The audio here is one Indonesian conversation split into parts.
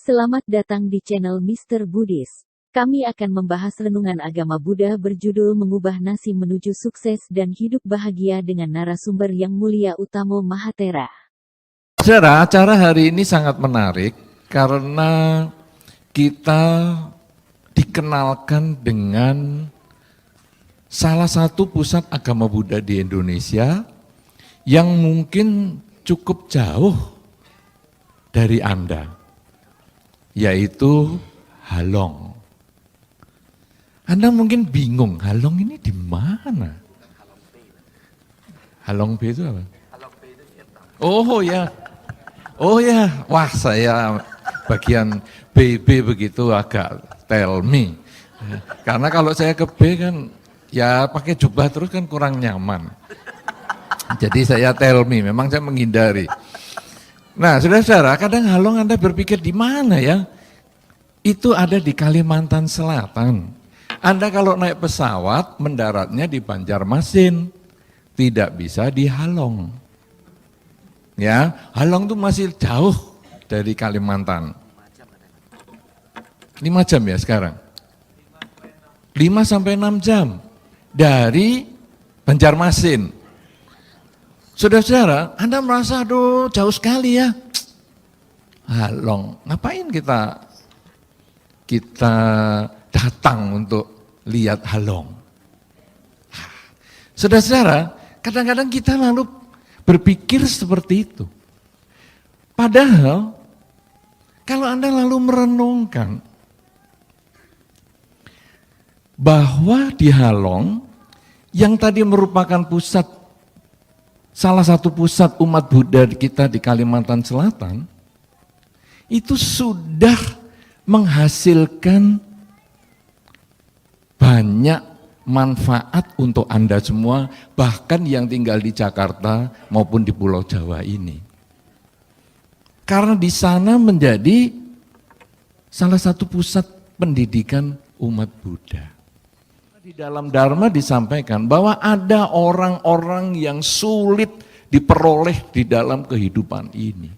Selamat datang di channel Mr. Buddhis. Kami akan membahas renungan agama Buddha berjudul Mengubah Nasib Menuju Sukses dan Hidup Bahagia dengan narasumber yang mulia Utamo Mahathera. Saudara, acara hari ini sangat menarik karena kita dikenalkan dengan salah satu pusat agama Buddha di Indonesia yang mungkin cukup jauh dari Anda, yaitu Halong. Anda mungkin bingung, Halong ini di mana? Halong B itu apa? Oh ya, wah saya bagian BB begitu agak tell me. Karena kalau saya ke B kan ya pakai jubah terus kan kurang nyaman. Jadi saya tell me, memang saya menghindari. Nah, saudara-saudara, kadang Halong Anda berpikir di mana ya? Itu ada di Kalimantan Selatan. Anda kalau naik pesawat mendaratnya di Banjarmasin, tidak bisa di Halong. Ya, Halong itu masih jauh dari Kalimantan. 5 jam ya sekarang? 5 sampai 6 jam dari Banjarmasin. Saudara-saudara, Anda merasa aduh jauh sekali ya. Halong, ngapain kita datang untuk lihat Halong? Saudara-saudara, kadang-kadang kita lalu berpikir seperti itu. Padahal, kalau Anda lalu merenungkan bahwa di Halong, yang tadi merupakan salah satu pusat umat Buddha kita di Kalimantan Selatan, itu sudah menghasilkan banyak manfaat untuk Anda semua, bahkan yang tinggal di Jakarta maupun di Pulau Jawa ini. Karena di sana menjadi salah satu pusat pendidikan umat Buddha. Di dalam Dharma disampaikan bahwa ada orang-orang yang sulit diperoleh di dalam kehidupan ini.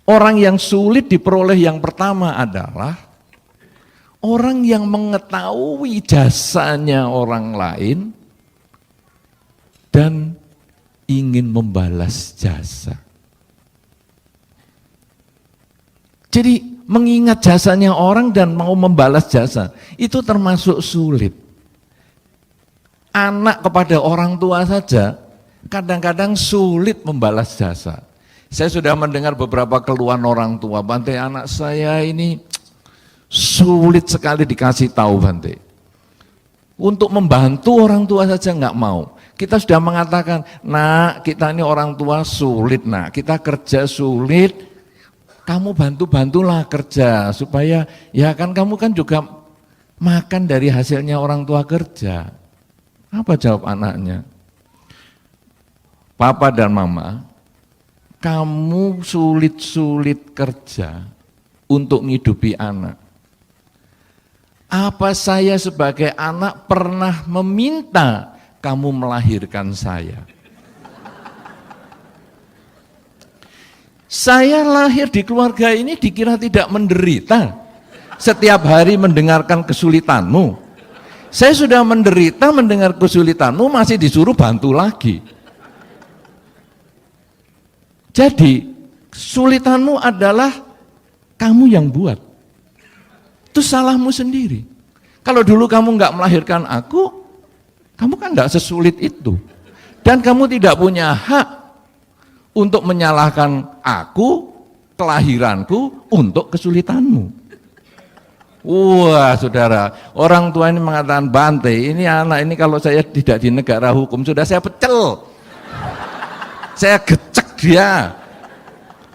Orang yang sulit diperoleh yang pertama adalah orang yang mengetahui jasanya orang lain dan ingin membalas jasa. Jadi mengingat jasanya orang dan mau membalas jasa, itu termasuk sulit. Anak kepada orang tua saja kadang-kadang sulit membalas jasa. Saya sudah mendengar beberapa keluhan orang tua, Bante anak saya ini sulit sekali dikasih tahu Bante. Untuk membantu orang tua saja nggak mau. Kita sudah mengatakan, nak kita ini orang tua sulit, nak kita kerja sulit. Kamu bantu-bantulah kerja supaya ya kan kamu kan juga makan dari hasilnya orang tua kerja. Apa jawab anaknya? Papa dan mama, kamu sulit-sulit kerja untuk menghidupi anak. Apa saya sebagai anak pernah meminta kamu melahirkan saya? Saya lahir di keluarga ini dikira tidak menderita. Setiap hari mendengarkan kesulitanmu. Saya sudah menderita mendengar kesulitanmu, masih disuruh bantu lagi. Jadi, kesulitanmu adalah kamu yang buat. Itu salahmu sendiri. Kalau dulu kamu nggak melahirkan aku, kamu kan nggak sesulit itu. Dan kamu tidak punya hak untuk menyalahkan aku, kelahiranku, untuk kesulitanmu. Wah saudara, orang tua ini mengatakan, Bante, ini anak ini kalau saya tidak di negara hukum, sudah saya pecel. Saya gecek dia.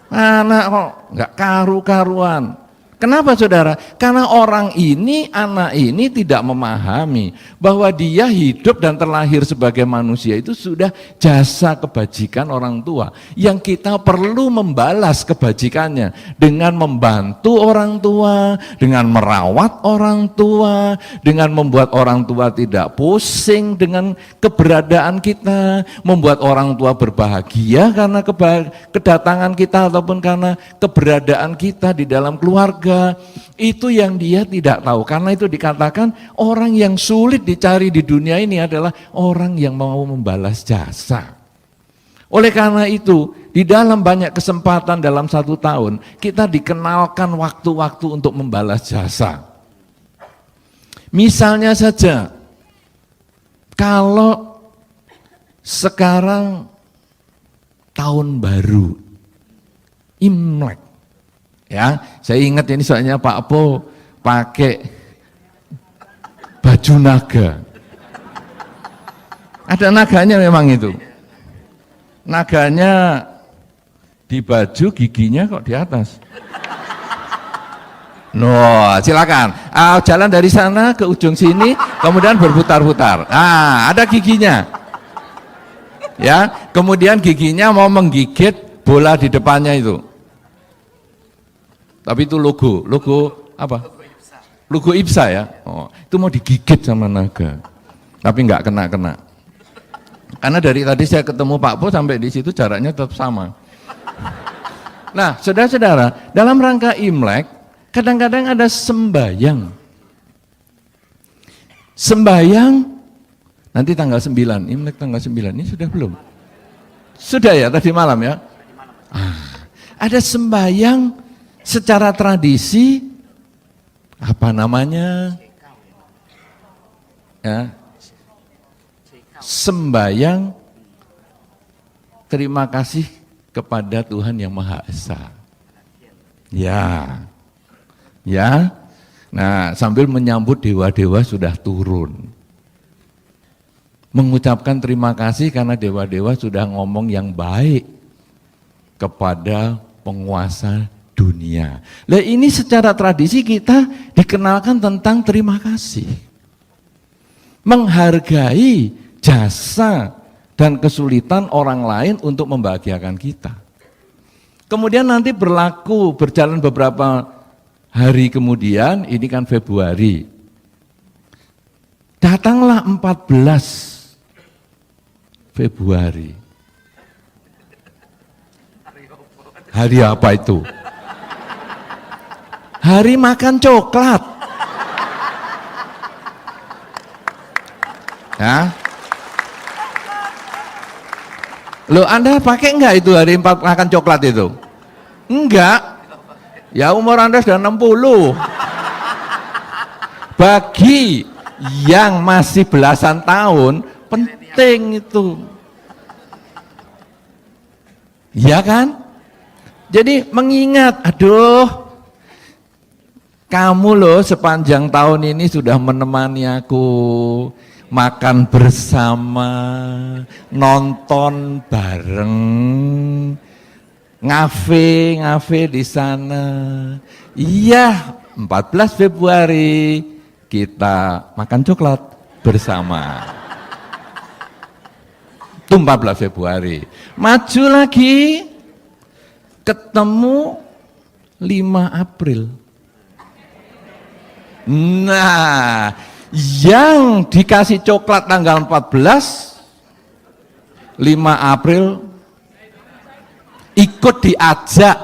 Anak kok nggak karu-karuan. Kenapa saudara? Karena orang ini, anak ini tidak memahami bahwa dia hidup dan terlahir sebagai manusia itu sudah jasa kebajikan orang tua. Yang kita perlu membalas kebajikannya dengan membantu orang tua, dengan merawat orang tua, dengan membuat orang tua tidak pusing dengan keberadaan kita, membuat orang tua berbahagia karena kedatangan kita ataupun karena keberadaan kita di dalam keluarga. Itu yang dia tidak tahu. Karena itu dikatakan orang yang sulit dicari di dunia ini adalah orang yang mau membalas jasa. Oleh karena itu, di dalam banyak kesempatan dalam 1 tahun, kita dikenalkan waktu-waktu untuk membalas jasa. Misalnya saja, kalau sekarang tahun baru, Imlek. Ya, saya ingat ini soalnya Pak Po pakai baju naga. Ada naganya memang itu. Naganya di baju, giginya kok di atas. Silakan. Jalan dari sana ke ujung sini, kemudian berputar-putar. Ada giginya. Ya, kemudian giginya mau menggigit bola di depannya itu. Tapi itu logo apa? Logo IPSA ya. Itu mau digigit sama naga. Tapi enggak kena. Karena dari tadi saya ketemu Pak Po sampai di situ jaraknya tetap sama. Nah, saudara-saudara, dalam rangka Imlek, kadang-kadang ada sembayang. Sembayang nanti tanggal 9, Imlek tanggal 9. Ini sudah belum? Sudah ya, tadi malam ya? Ada sembayang secara tradisi, apa namanya? Ya, sembayang terima kasih kepada Tuhan Yang Maha Esa. Ya. Nah, sambil menyambut dewa-dewa sudah turun. Mengucapkan terima kasih karena dewa-dewa sudah ngomong yang baik kepada penguasa dunia. Nah, ini secara tradisi kita dikenalkan tentang terima kasih. Menghargai jasa dan kesulitan orang lain untuk membahagiakan kita. Kemudian nanti berjalan beberapa hari kemudian, ini kan Februari. Datanglah 14 Februari. Hari apa itu? Hari makan coklat. Ya. Loh, Anda pakai enggak itu hari makan coklat itu? Enggak. Ya umur Anda sudah 60. Bagi yang masih belasan tahun, penting itu. Iya kan? Jadi mengingat, kamu loh sepanjang tahun ini sudah menemani aku, makan bersama, nonton bareng, ngafe di sana. Iya, 14 Februari kita makan coklat bersama. Itu 14 Februari. Maju lagi, ketemu 5 April. Nah, yang dikasih coklat tanggal 14, 5 April ikut diajak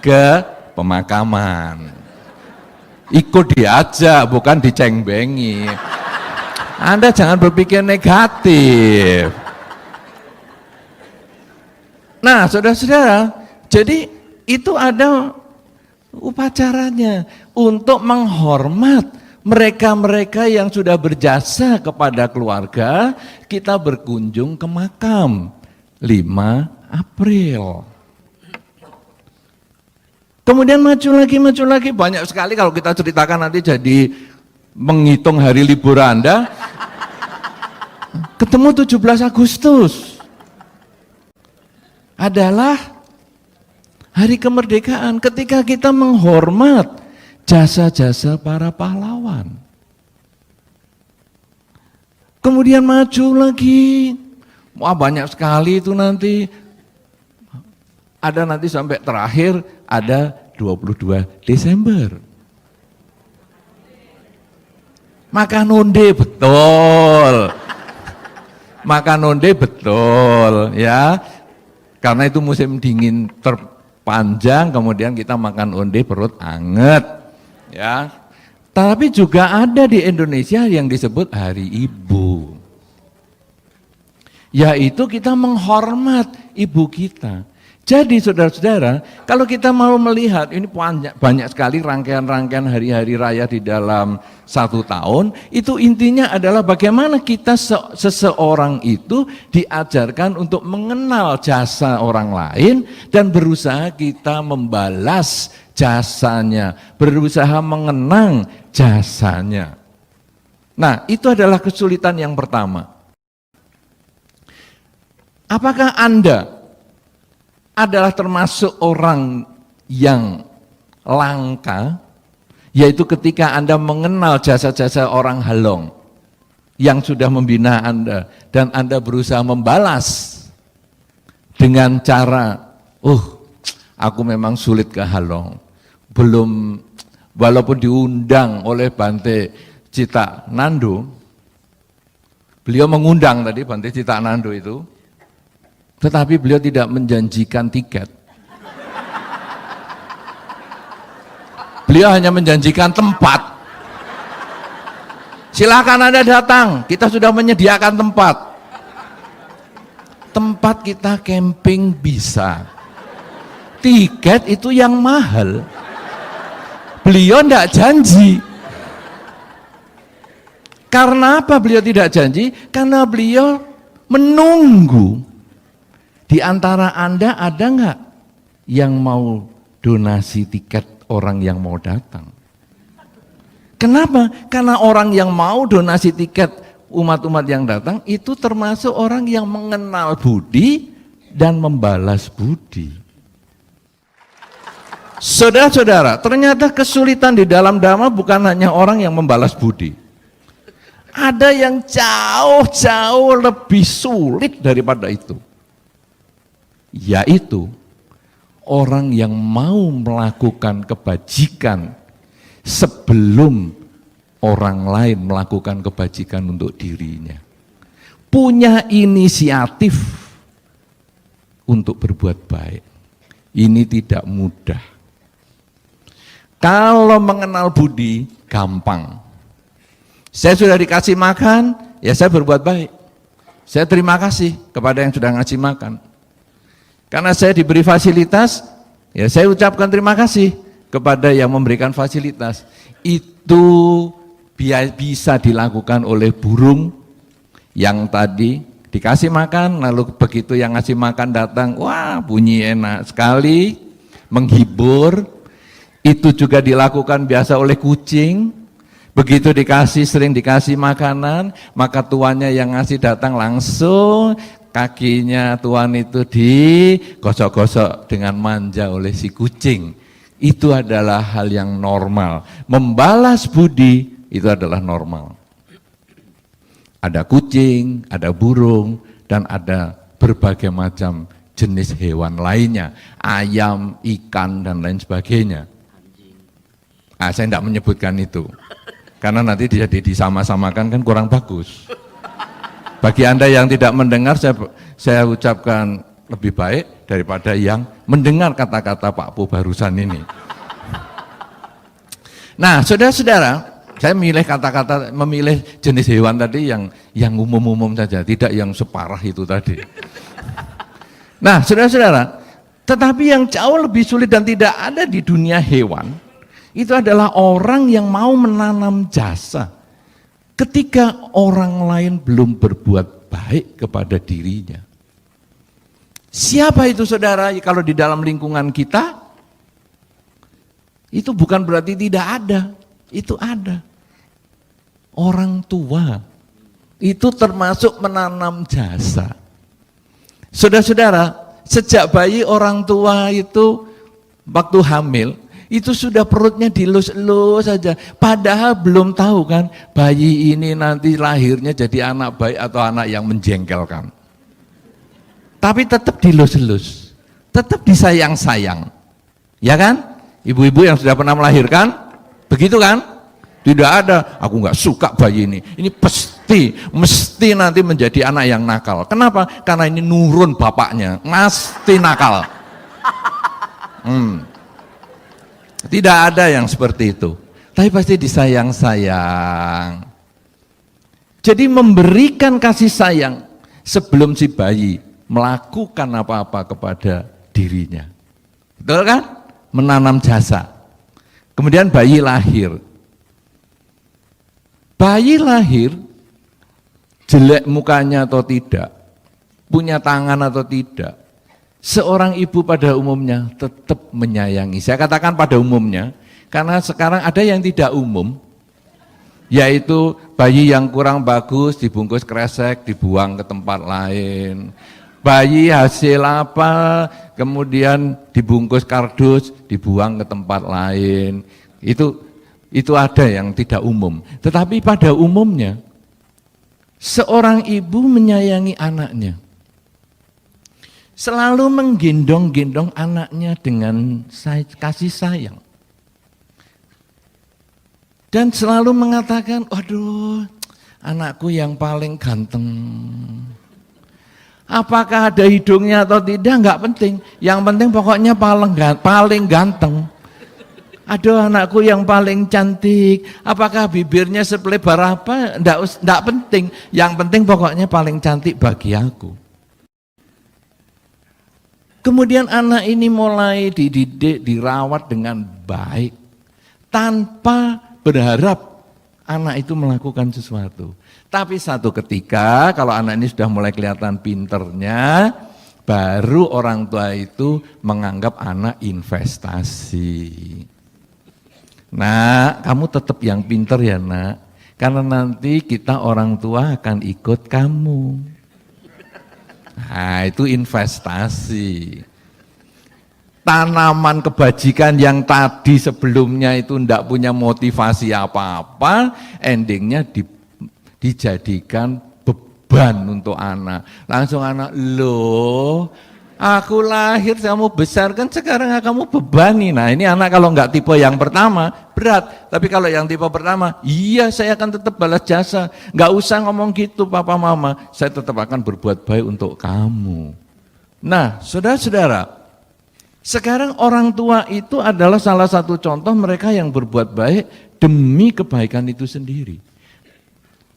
ke pemakaman. Ikut diajak, bukan diceng-bengi. Anda jangan berpikir negatif. Nah, saudara-saudara, jadi itu ada upacaranya untuk menghormat mereka-mereka yang sudah berjasa kepada keluarga. Kita berkunjung ke makam 5 April. Kemudian maju lagi, banyak sekali kalau kita ceritakan nanti jadi menghitung hari libur Anda. Ketemu 17 Agustus adalah Hari kemerdekaan ketika kita menghormat jasa-jasa para pahlawan. Kemudian maju lagi, wah banyak sekali itu nanti. Ada nanti sampai terakhir ada 22 Desember. Makan onde betul. Makan onde betul ya. Karena itu musim dingin terpanjang, kemudian kita makan onde perut anget ya. Tapi juga ada di Indonesia yang disebut Hari Ibu. Yaitu kita menghormat ibu kita. Jadi saudara-saudara, kalau kita mau melihat, ini banyak sekali rangkaian-rangkaian hari-hari raya di dalam satu tahun, itu intinya adalah bagaimana kita seseorang itu diajarkan untuk mengenal jasa orang lain dan berusaha kita membalas jasanya, berusaha mengenang jasanya. Nah, itu adalah kesulitan yang pertama. Apakah Anda adalah termasuk orang yang langka, yaitu ketika Anda mengenal jasa-jasa orang halong yang sudah membina Anda dan Anda berusaha membalas dengan cara, aku memang sulit ke halong, belum, walaupun diundang oleh Bante Cita Nando, beliau mengundang tadi Bante Cita Nando itu, tetapi beliau tidak menjanjikan tiket. Beliau hanya menjanjikan tempat. Silakan Anda datang, kita sudah menyediakan tempat. Tempat kita camping bisa. Tiket itu yang mahal. Beliau tidak janji. Karena apa beliau tidak janji? Karena beliau menunggu. Di antara Anda ada nggak yang mau donasi tiket orang yang mau datang? Kenapa? Karena orang yang mau donasi tiket umat-umat yang datang itu termasuk orang yang mengenal budi dan membalas budi. Saudara-saudara, ternyata kesulitan di dalam Dhamma bukan hanya orang yang membalas budi. Ada yang jauh-jauh lebih sulit daripada itu. Yaitu orang yang mau melakukan kebajikan sebelum orang lain melakukan kebajikan untuk dirinya. Punya inisiatif untuk berbuat baik. Ini tidak mudah. Kalau mengenal budi, gampang. Saya sudah dikasih makan, ya saya berbuat baik. Saya terima kasih kepada yang sudah ngasih makan. Karena saya diberi fasilitas, ya saya ucapkan terima kasih kepada yang memberikan fasilitas. Itu bisa dilakukan oleh burung yang tadi dikasih makan, lalu begitu yang ngasih makan datang, wah bunyi enak sekali, menghibur. Itu juga dilakukan biasa oleh kucing. Begitu sering dikasih makanan, maka tuannya yang ngasih datang langsung kakinya tuan itu digosok-gosok dengan manja oleh si kucing. Itu adalah hal yang normal. Membalas budi itu adalah normal. Ada kucing, ada burung, dan ada berbagai macam jenis hewan lainnya. Ayam, ikan, dan lain sebagainya. Saya tidak menyebutkan itu. Karena nanti jadi disama-samakan kan kurang bagus. Bagi Anda yang tidak mendengar, saya ucapkan lebih baik daripada yang mendengar kata-kata Pak Pu barusan ini. Nah, saudara-saudara, saya memilih jenis hewan tadi yang umum-umum saja, tidak yang separah itu tadi. Nah, saudara-saudara, tetapi yang jauh lebih sulit dan tidak ada di dunia hewan, itu adalah orang yang mau menanam jasa. Ketika orang lain belum berbuat baik kepada dirinya. Siapa itu saudara? Kalau di dalam lingkungan kita, itu bukan berarti tidak ada. Itu ada. Orang tua. Itu termasuk menanam jasa. Saudara-saudara, sejak bayi orang tua itu waktu hamil, itu sudah perutnya dilus-lus saja. Padahal belum tahu kan, bayi ini nanti lahirnya jadi anak baik atau anak yang menjengkelkan. Tapi tetap dilus-lus, tetap disayang-sayang. Ya kan? Ibu-ibu yang sudah pernah melahirkan, begitu kan? Tidak ada, aku nggak suka bayi ini. Ini mesti nanti menjadi anak yang nakal. Kenapa? Karena ini nurun bapaknya, mesti nakal. Tidak ada yang seperti itu. Tapi pasti disayang-sayang. Jadi memberikan kasih sayang sebelum si bayi melakukan apa-apa kepada dirinya. Betul kan? Menanam jasa. Kemudian bayi lahir. Bayi lahir, jelek mukanya atau tidak, punya tangan atau tidak, seorang ibu pada umumnya tetap menyayangi. Saya katakan pada umumnya, karena sekarang ada yang tidak umum, yaitu bayi yang kurang bagus dibungkus kresek, dibuang ke tempat lain. Bayi hasil apa, kemudian dibungkus kardus, dibuang ke tempat lain. Itu ada yang tidak umum. Tetapi pada umumnya, seorang ibu menyayangi anaknya. Selalu menggendong-gendong anaknya dengan kasih sayang. Dan selalu mengatakan, waduh, anakku yang paling ganteng. Apakah ada hidungnya atau tidak, enggak penting. Yang penting pokoknya paling ganteng. Aduh, anakku yang paling cantik, apakah bibirnya selebar apa, enggak penting. Yang penting pokoknya paling cantik bagi aku. Kemudian anak ini mulai dididik, dirawat dengan baik, tanpa berharap anak itu melakukan sesuatu. Tapi satu ketika, kalau anak ini sudah mulai kelihatan pinternya, baru orang tua itu menganggap anak investasi. Nak, kamu tetap yang pinter ya nak, karena nanti kita orang tua akan ikut kamu. Nah, itu investasi. Tanaman kebajikan yang tadi sebelumnya itu tidak punya motivasi apa-apa, endingnya dijadikan beban untuk anak. Langsung anak, loh, aku lahir, kamu besarkan, sekarang kamu bebani. Nah ini anak kalau enggak tipe yang pertama, berat. Tapi kalau yang tipe pertama, iya saya akan tetap balas jasa. Enggak usah ngomong gitu papa mama, saya tetap akan berbuat baik untuk kamu. Nah saudara-saudara, sekarang orang tua itu adalah salah satu contoh mereka yang berbuat baik demi kebaikan itu sendiri.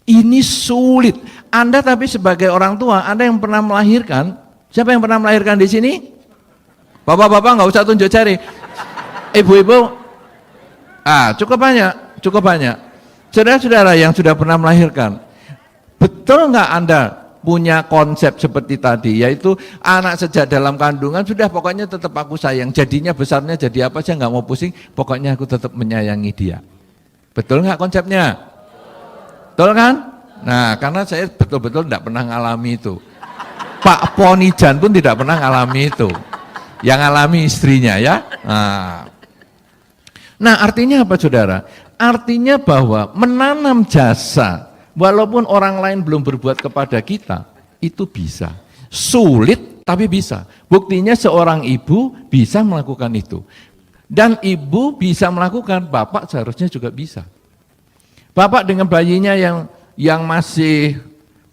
Ini sulit. Anda tapi sebagai orang tua, Anda yang pernah melahirkan, siapa yang pernah melahirkan di sini? Bapak-bapak nggak usah tunjuk jari. Ibu-ibu, cukup banyak. Saudara-saudara yang sudah pernah melahirkan, betul nggak Anda punya konsep seperti tadi, yaitu anak sejak dalam kandungan sudah pokoknya tetap aku sayang, jadinya besarnya jadi apa saya nggak mau pusing, pokoknya aku tetap menyayangi dia. Betul nggak konsepnya? Betul kan? Nah, karena saya betul-betul tidak pernah ngalami itu. Pak Ponijan pun tidak pernah ngalami itu. Yang alami istrinya ya. Nah, artinya apa saudara? Artinya bahwa menanam jasa, walaupun orang lain belum berbuat kepada kita, itu bisa. Sulit tapi bisa. Buktinya seorang ibu bisa melakukan itu. Dan ibu bisa melakukan, bapak seharusnya juga bisa. Bapak dengan bayinya yang masih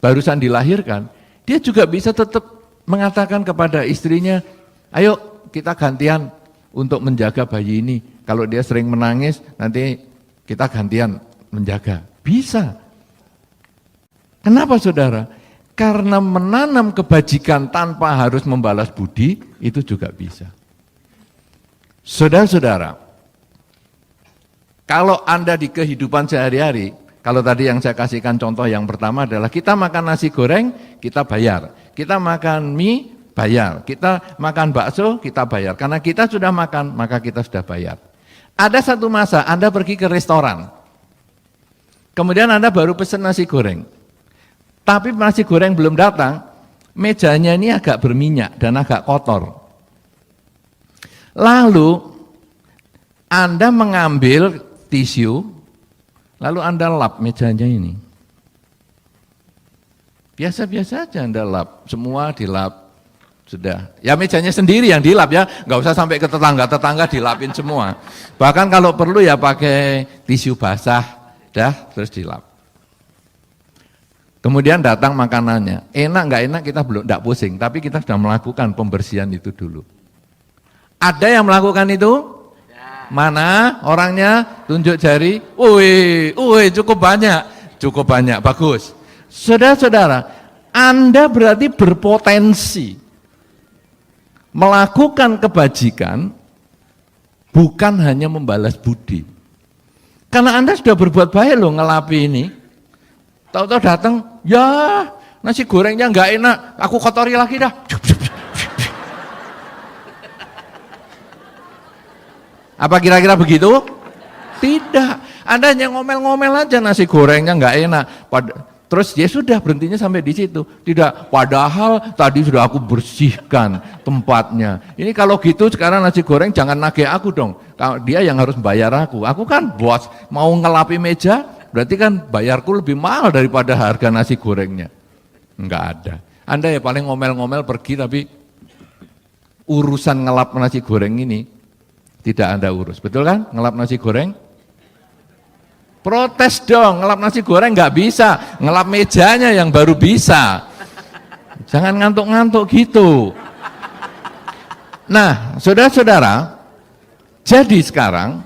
barusan dilahirkan, dia juga bisa tetap mengatakan kepada istrinya, ayo kita gantian untuk menjaga bayi ini. Kalau dia sering menangis, nanti kita gantian menjaga. Bisa. Kenapa saudara? Karena menanam kebajikan tanpa harus membalas budi, itu juga bisa. Saudara-saudara, kalau Anda di kehidupan sehari-hari, kalau tadi yang saya kasihkan contoh yang pertama adalah kita makan nasi goreng, kita bayar. Kita makan mie, bayar. Kita makan bakso, kita bayar. Karena kita sudah makan, maka kita sudah bayar. Ada satu masa Anda pergi ke restoran, kemudian Anda baru pesan nasi goreng. Tapi nasi goreng belum datang, mejanya ini agak berminyak dan agak kotor. Lalu Anda mengambil tisu, lalu Anda lap mejanya ini. Biasa-biasa aja Anda lap, semua dilap. Sudah, ya mejanya sendiri yang dilap ya, nggak usah sampai ke tetangga dilapin semua. Bahkan kalau perlu ya pakai tisu basah, terus dilap. Kemudian datang makanannya, enak nggak enak kita belum, nggak pusing, tapi kita sudah melakukan pembersihan itu dulu. Ada yang melakukan itu? Mana orangnya? Tunjuk jari. Wih, cukup banyak, bagus. Saudara-saudara, Anda berarti berpotensi melakukan kebajikan, bukan hanya membalas budi. Karena Anda sudah berbuat baik loh ngelapi ini. Tahu-tahu datang, ya nasi gorengnya nggak enak, aku kotori lagi dah. Apa kira-kira begitu? Tidak. Anda hanya ngomel-ngomel aja nasi gorengnya nggak enak. Terus ya sudah berhentinya sampai di situ. Tidak, padahal tadi sudah aku bersihkan tempatnya. Ini kalau gitu sekarang nasi goreng jangan nagih aku dong. Dia yang harus bayar aku. Aku kan bos, mau ngelapi meja, berarti kan bayarku lebih mahal daripada harga nasi gorengnya. Enggak ada. Anda ya paling ngomel-ngomel pergi, tapi urusan ngelap nasi goreng ini tidak Anda urus. Betul kan? Ngelap nasi goreng? Protes dong, ngelap nasi goreng nggak bisa, ngelap mejanya yang baru bisa. Jangan ngantuk-ngantuk gitu. Nah, saudara-saudara, jadi sekarang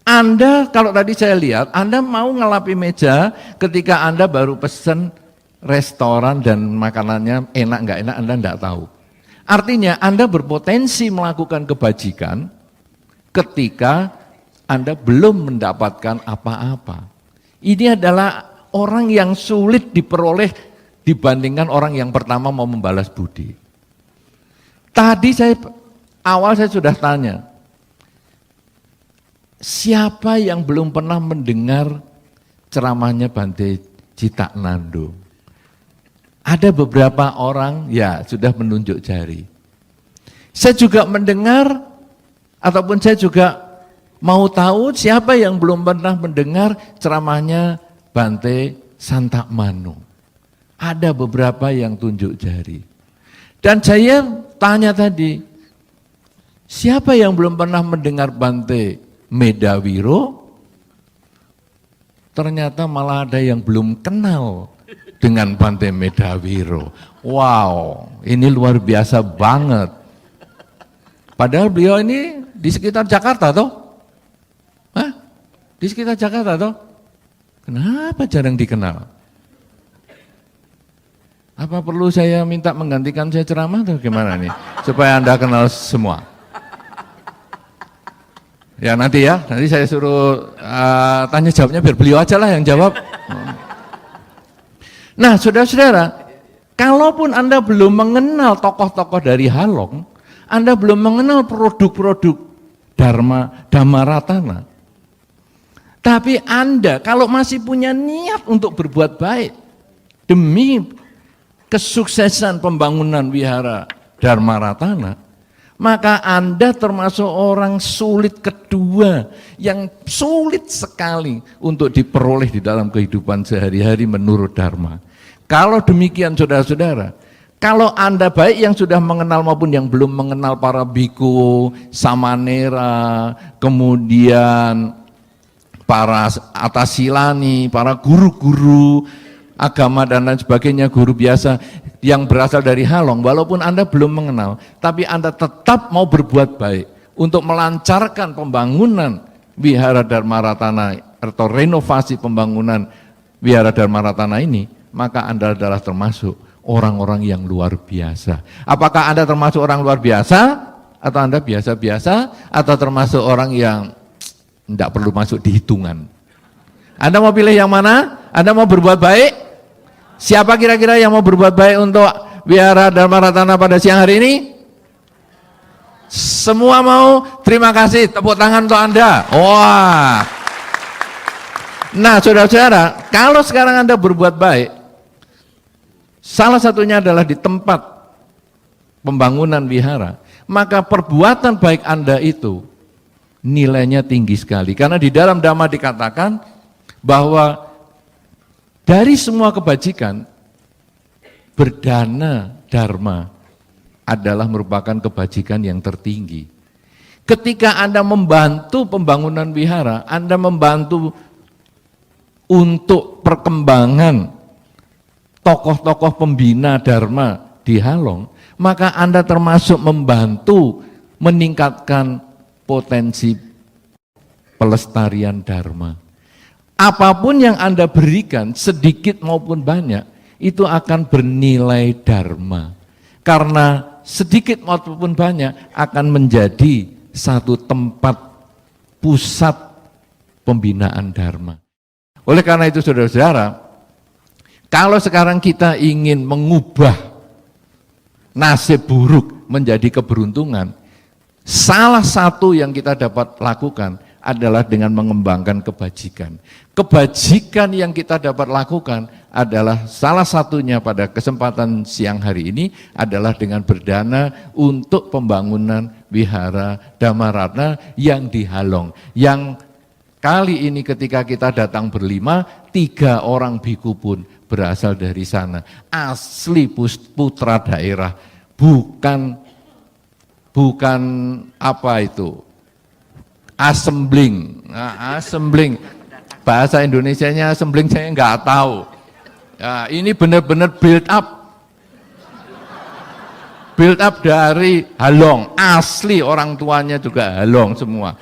Anda, kalau tadi saya lihat, Anda mau ngelapi meja ketika Anda baru pesen restoran dan makanannya enak nggak enak, Anda nggak tahu. Artinya Anda berpotensi melakukan kebajikan ketika Anda belum mendapatkan apa-apa. Ini adalah orang yang sulit diperoleh dibandingkan orang yang pertama mau membalas budi. Tadi saya sudah tanya, siapa yang belum pernah mendengar ceramahnya Bante Citaknando? Ada beberapa orang ya sudah menunjuk jari. Saya juga mendengar, ataupun saya juga mau tahu siapa yang belum pernah mendengar ceramahnya Bante Santakmano. Ada beberapa yang tunjuk jari. Dan saya tanya tadi, siapa yang belum pernah mendengar Bante Medawiro? Ternyata malah ada yang belum kenal dengan Bante Medawiro. Wow, ini luar biasa banget. Padahal beliau ini di sekitar Jakarta toh? Di sekitar Jakarta toh? Kenapa jarang dikenal? Apa perlu saya minta menggantikan saya ceramah atau gimana nih? Supaya Anda kenal semua. Ya nanti saya suruh tanya jawabnya biar beliau aja lah yang jawab. Nah saudara-saudara, kalaupun Anda belum mengenal tokoh-tokoh dari Halong, Anda belum mengenal produk-produk Dhammaratana, tapi Anda kalau masih punya niat untuk berbuat baik demi kesuksesan pembangunan wihara Dhammaratana, maka Anda termasuk orang sulit kedua yang sulit sekali untuk diperoleh di dalam kehidupan sehari-hari menurut Dharma. Kalau demikian saudara-saudara, kalau Anda baik yang sudah mengenal maupun yang belum mengenal para biku, samanera, kemudian para atasilani, para guru-guru agama dan lain sebagainya, guru biasa yang berasal dari Halong, walaupun Anda belum mengenal, tapi Anda tetap mau berbuat baik untuk melancarkan pembangunan wihara Dhammaratana atau renovasi pembangunan wihara Dhammaratana ini, maka Anda adalah termasuk orang-orang yang luar biasa. Apakah Anda termasuk orang luar biasa, atau Anda biasa-biasa, atau termasuk orang yang tidak perlu masuk di hitungan? Anda mau pilih yang mana? Anda mau berbuat baik? Siapa kira-kira yang mau berbuat baik untuk wihara Dhammaratana pada siang hari ini? Semua mau? Terima kasih, tepuk tangan untuk Anda. Wah. Nah saudara-saudara, kalau sekarang Anda berbuat baik, salah satunya adalah di tempat pembangunan wihara, maka perbuatan baik Anda itu nilainya tinggi sekali. Karena di dalam Dhamma dikatakan bahwa dari semua kebajikan, berdana dharma adalah merupakan kebajikan yang tertinggi. Ketika Anda membantu pembangunan wihara, Anda membantu untuk perkembangan tokoh-tokoh pembina dharma di Halong, maka Anda termasuk membantu meningkatkan potensi pelestarian dharma. Apapun yang Anda berikan, sedikit maupun banyak, itu akan bernilai dharma. Karena sedikit maupun banyak akan menjadi satu tempat pusat pembinaan dharma. Oleh karena itu saudara-saudara, kalau sekarang kita ingin mengubah nasib buruk menjadi keberuntungan, salah satu yang kita dapat lakukan adalah dengan mengembangkan kebajikan. Kebajikan yang kita dapat lakukan adalah salah satunya pada kesempatan siang hari ini adalah dengan berdana untuk pembangunan wihara Dhammaratna yang di Halong. Yang kali ini ketika kita datang berlima, 3 orang biku pun berasal dari sana. Asli putra daerah, bukan apa itu, assembling. Nah, assembling, bahasa Indonesianya assembling saya nggak tahu. Nah, ini benar-benar build up dari Halong, asli orang tuanya juga Halong semua.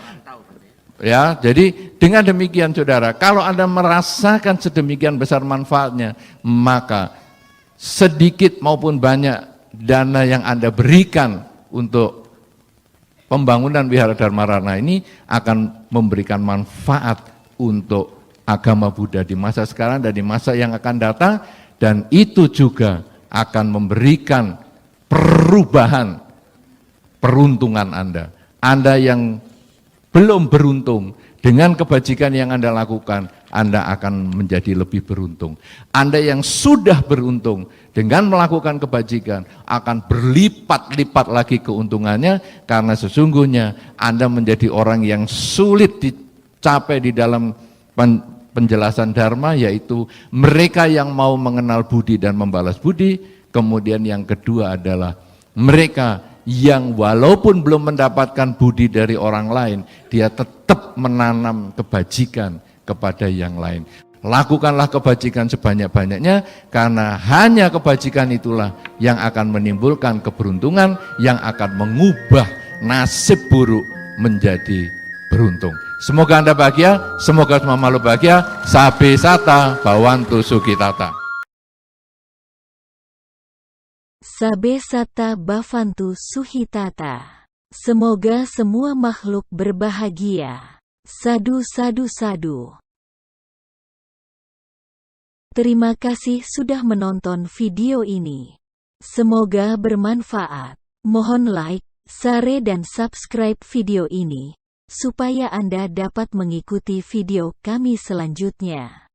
Ya, jadi dengan demikian saudara, kalau Anda merasakan sedemikian besar manfaatnya, maka sedikit maupun banyak dana yang Anda berikan untuk pembangunan wihara Dhammaratna ini akan memberikan manfaat untuk agama Buddha di masa sekarang dan di masa yang akan datang, dan itu juga akan memberikan perubahan peruntungan Anda. Anda yang belum beruntung dengan kebajikan yang Anda lakukan, Anda akan menjadi lebih beruntung. Anda yang sudah beruntung dengan melakukan kebajikan akan berlipat-lipat lagi keuntungannya, karena sesungguhnya Anda menjadi orang yang sulit dicapai di dalam penjelasan Dharma, yaitu mereka yang mau mengenal budi dan membalas budi. Kemudian yang kedua adalah mereka yang walaupun belum mendapatkan budi dari orang lain, dia tetap menanam kebajikan kepada yang lain. Lakukanlah kebajikan sebanyak-banyaknya, karena hanya kebajikan itulah yang akan menimbulkan keberuntungan, yang akan mengubah nasib buruk menjadi beruntung. Semoga Anda bahagia, semoga semua makhluk bahagia. Sabe sata bhavantu sukhitata. Sabe sata bhavantu sukhitata. Semoga semua makhluk berbahagia. Sadu sadu sadu. Terima kasih sudah menonton video ini. Semoga bermanfaat. Mohon like, share dan subscribe video ini, supaya Anda dapat mengikuti video kami selanjutnya.